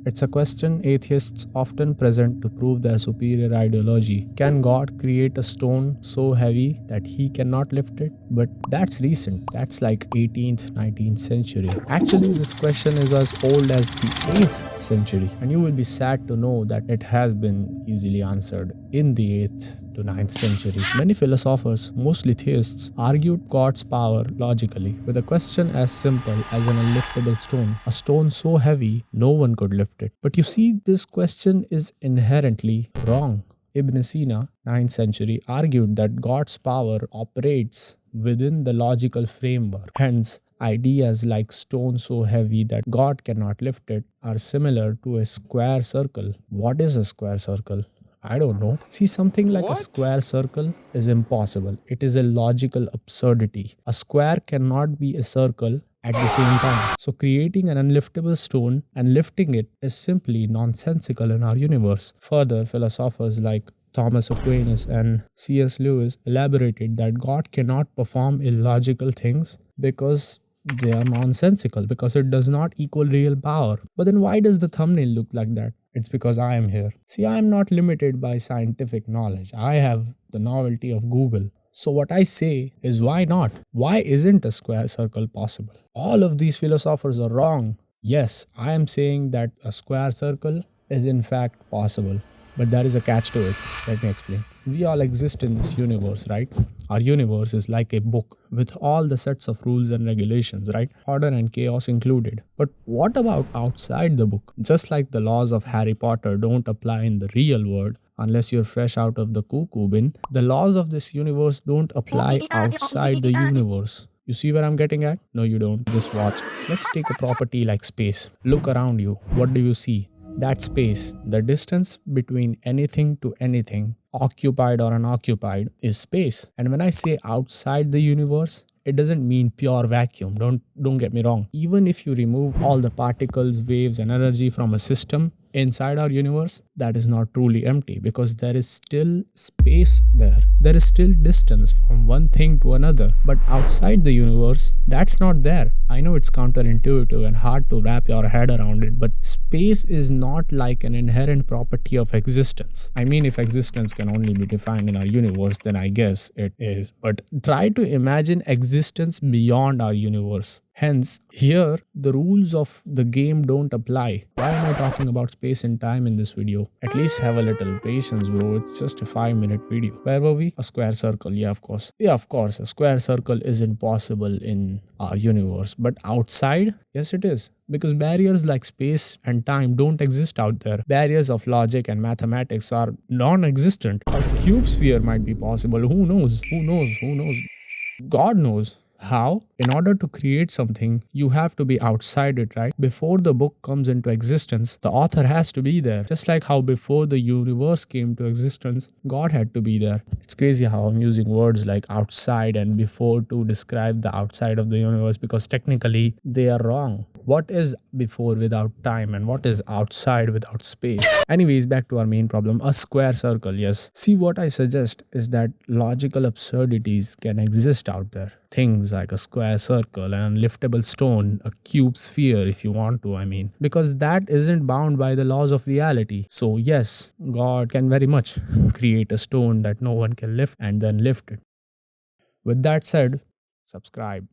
It's a question atheists often present to prove their superior ideology. Can God create a stone so heavy that he cannot lift it? But that's recent. That's like 18th, 19th century. Actually, this question is as old as the 8th century. And you will be sad to know that it has been easily answered in the 8th to 9th century. Many philosophers, mostly theists, argued God's power logically with a question as simple as an unliftable stone, a stone so heavy no one could lift it. But you see, this question is inherently wrong. Ibn Sina, 9th century, argued that God's power operates within the logical framework. Hence, ideas like stone so heavy that God cannot lift it are similar to a square circle. What is a square circle? I don't know. See, something like a square circle is impossible. It is a logical absurdity. A square cannot be a circle at the same time. So creating an unliftable stone and lifting it is simply nonsensical in our universe. Further, philosophers like Thomas Aquinas and C.S. Lewis elaborated that God cannot perform illogical things because they are nonsensical, because it does not equal real power. But then why does the thumbnail look like that? It's because I am here. See, I am not limited by scientific knowledge. I have the novelty of Google. So what I say is, why not? Why isn't a square circle possible? All of these philosophers are wrong. Yes, I am saying that a square circle is in fact possible. But there is a catch to it. Let me explain. We all exist in this universe, right? Our universe is like a book with all the sets of rules and regulations, right? Order and chaos included. But what about outside the book? Just like the laws of Harry Potter don't apply in the real world unless you're fresh out of the cuckoo bin, the laws of this universe don't apply outside the universe. You see where I'm getting at? No, you don't. Just watch. Let's take a property like space. Look around you. What do you see? That space, the distance between anything to anything, occupied or unoccupied, is space. And when I say outside the universe, it doesn't mean pure vacuum. Don't get me wrong. Even if you remove all the particles, waves, and energy from a system inside our universe, that is not truly empty, because there is still space there. There is still distance from one thing to another. But outside the universe, that's not there. I know it's counterintuitive and hard to wrap your head around it, but space is not like an inherent property of existence. I mean, if existence can only be defined in our universe, then I guess it is. But try to imagine existence beyond our universe. Hence, here, the rules of the game don't apply. Why am I talking about space and time in this video? At least have a little patience, bro. It's just a 5-minute video. Where were we? A square circle. Yeah, of course. A square circle isn't possible in our universe. But outside? Yes, it is. Because barriers like space and time don't exist out there. Barriers of logic and mathematics are non-existent. A cube sphere might be possible. Who knows? God knows. How? In order to create something, you have to be outside it, right? Before the book comes into existence, the author has to be there. Just like how before the universe came to existence, God had to be there. It's crazy how I'm using words like outside and before to describe the outside of the universe, because technically they are wrong. What is before without time, and what is outside without space? Anyways, back to our main problem, a square circle, yes. See, what I suggest is that logical absurdities can exist out there. Things like a square circle, an unliftable stone, a cube sphere if you want to, because that isn't bound by the laws of reality. So yes, God can very much create a stone that no one can lift and then lift it. With that said, subscribe.